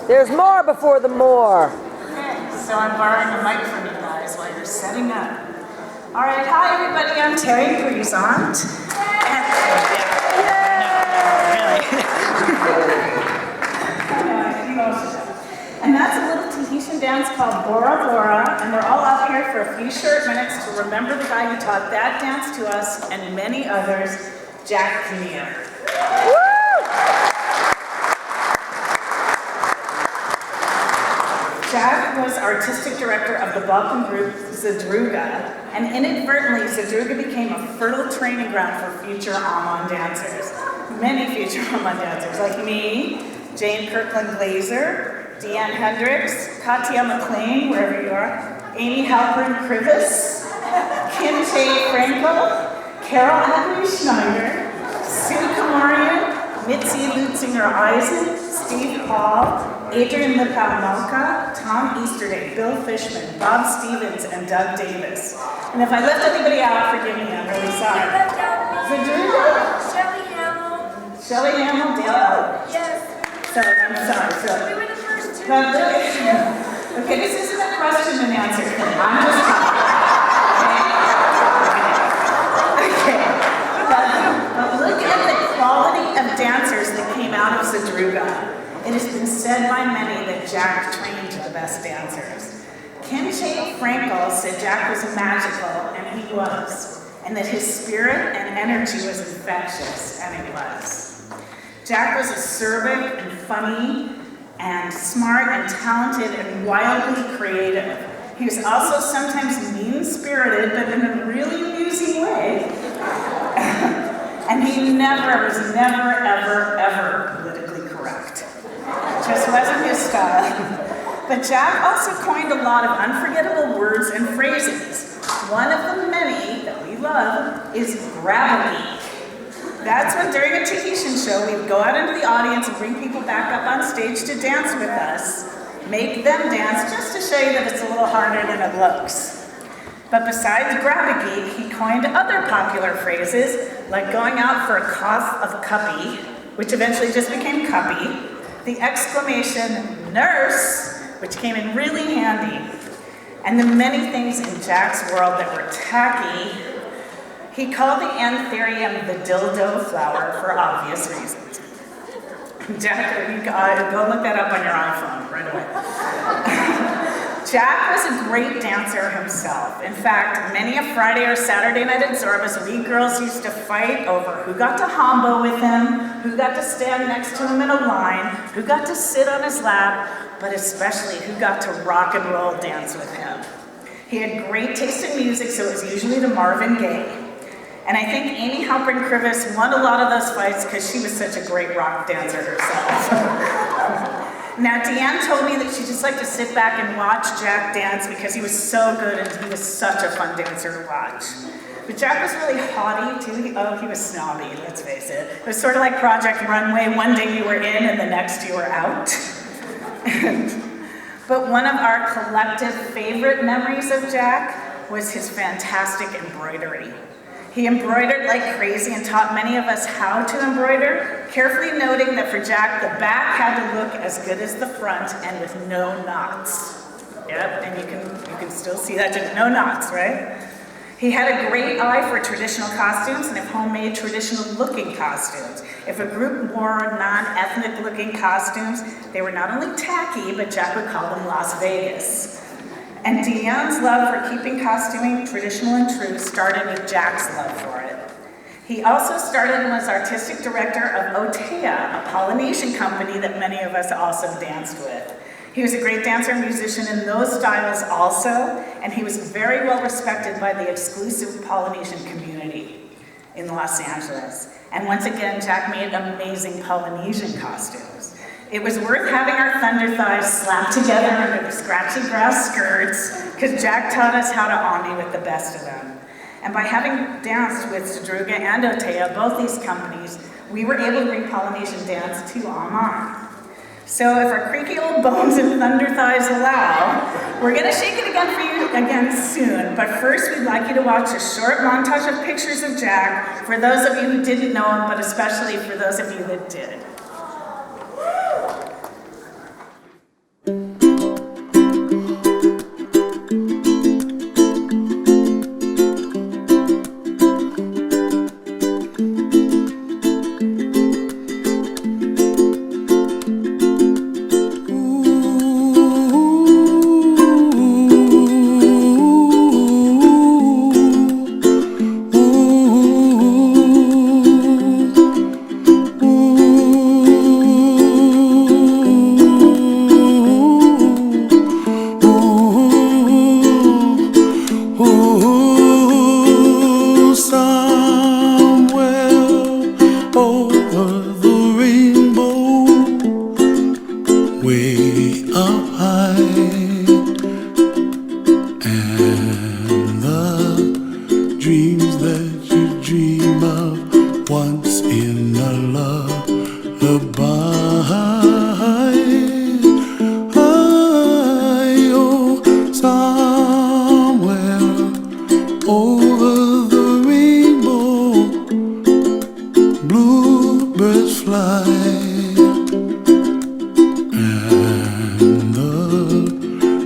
There's more before the more. Okay, so I'm borrowing a mic from you guys while you're setting up. All right, hi everybody, I'm Terry Grisant. And that's a little Tahitian dance called Bora Bora, and we're all out here for a few short minutes to remember the guy who taught that dance to us and many others, Jack Kinnear. Jack was artistic director of the Balkan group Zadruga, and inadvertently Zadruga became a fertile training ground for future AMAN dancers. Many future AMAN dancers, like me, Jane Kirkland Glazer, Deanne Hendricks, Katia McLean, wherever you are, Amy Halpern Krivis, Kim Che Frankel, Carol Henry Schneider, Sue Kamarian, Mitzi Lutzinger Eisen, Steve Hall, Adrian Lipau-Malka, Tom Easterday, Bill Fishman, Bob Stevens, and Doug Davis. And if I left anybody out, forgive me, I'm really sorry. Shelly Hamill. Shelly Hamill, Dale. Yes. So, I'm sorry. We were the first two. Okay, this isn't a question and answer thing. I'm just talking. Okay. But look at the quality of dancers that came out of Zadruga. It has been said by many that Jack trained the best dancers. Kim Che Frankel said Jack was magical, and he was, and that his spirit and energy was infectious, and it was. Jack was acerbic and funny and smart and talented and wildly creative. He was also sometimes mean-spirited, but in a really amusing way. And he was never, ever politically correct. Just wasn't his style. But Jack also coined a lot of unforgettable words and phrases. One of the many that we love is grab-a-geek. That's when during a Tahitian show, we'd go out into the audience and bring people back up on stage to dance with us, make them dance just to show you that it's a little harder than it looks. But besides grab-a-geek, he coined other popular phrases, like going out for a cough of cuppy, which eventually just became cuppy, the exclamation, nurse, which came in really handy, and the many things in Jack's world that were tacky. He called the anthurium the dildo flower for obvious reasons. Jack, go look that up on your iPhone right away. Jack was a great dancer himself. In fact, many a Friday or Saturday night at Zorba's, we girls used to fight over who got to hombo with him, who got to stand next to him in a line, who got to sit on his lap, but especially who got to rock and roll dance with him. He had great taste in music, so it was usually to Marvin Gaye. And I think Amy Halpern Krivis won a lot of those fights because she was such a great rock dancer herself. Now, Deanne told me that she just liked to sit back and watch Jack dance because he was so good and he was such a fun dancer to watch. But Jack was really haughty too. He was snobby, let's face it. It was sort of like Project Runway. One day you were in and the next you were out. But one of our collective favorite memories of Jack was his fantastic embroidery. He embroidered like crazy and taught many of us how to embroider, carefully noting that for Jack, the back had to look as good as the front and with no knots. Yep, and you can still see that, just no knots, right? He had a great eye for traditional costumes and homemade traditional looking costumes. If a group wore non-ethnic looking costumes, they were not only tacky, but Jack would call them Las Vegas. And Deanne's love for keeping costuming traditional and true started with Jack's love for it. He also started and was artistic director of Otea, a Polynesian company that many of us also danced with. He was a great dancer and musician in those styles also, and he was very well respected by the exclusive Polynesian community in Los Angeles. And once again, Jack made amazing Polynesian costumes. It was worth having our thunder thighs slapped together under the scratchy grass skirts, because Jack taught us how to omni with the best of them. And by having danced with Zadruga and Otea, both these companies, we were able to bring Polynesian dance to AMAN. So if our creaky old bones and thunder thighs allow, we're gonna shake it again for you again soon. But first, we'd like you to watch a short montage of pictures of Jack for those of you who didn't know him, but especially for those of you that did. goodbye. Oh, somewhere over the rainbow, bluebirds fly, and the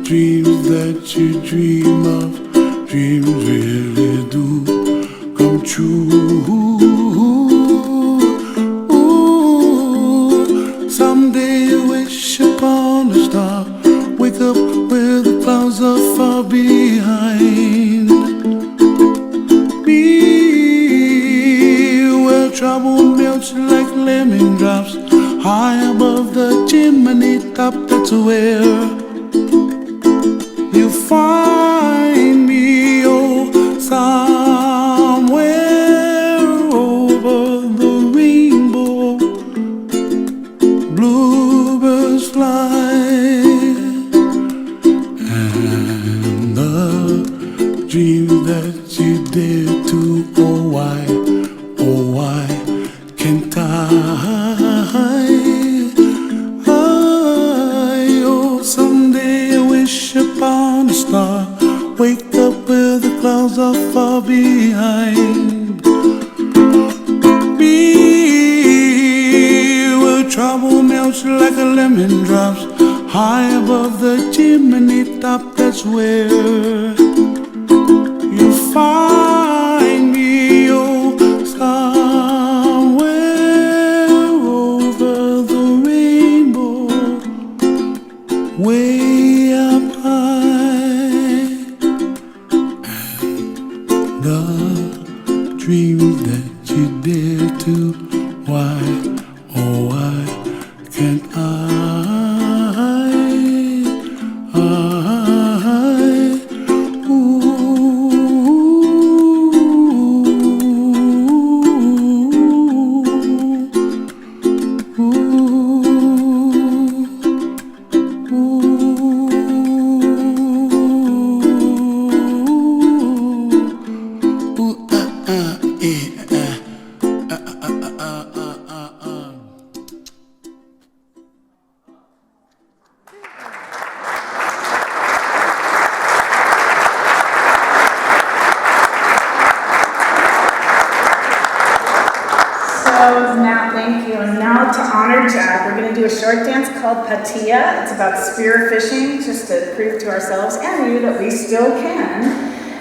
dreams that you dream of, dreams really do come true. Someday you wish upon a star, wake up where the clouds are far behind. Be where trouble melts like lemon drops, high above the chimney top. That's where you find me. Oh, somewhere over the rainbow, bluebirds fly, and the dreams that you dare to, oh why can't I? Oh, someday I wish upon a star, wake up where the clouds are far behind. Be where trouble melts like a lemon drops, high above the chimney top. That's where you find me. Oh, somewhere over the rainbow, way up high. The dreams that you dare to, why, oh why can't I? Thank you. And now to honor Jack, we're going to do a short dance called Patia. It's about spear fishing, just to prove to ourselves and you that we still can.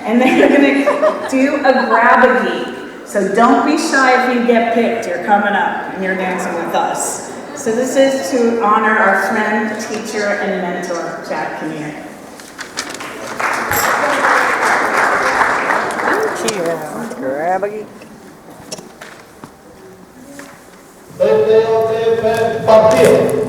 And then we're going to do a grab-a-gee. So don't be shy if you get picked. You're coming up and you're dancing with us. So this is to honor our friend, teacher, and mentor, Jack Kinnear. Yeah, grab-a-gee. Partiu.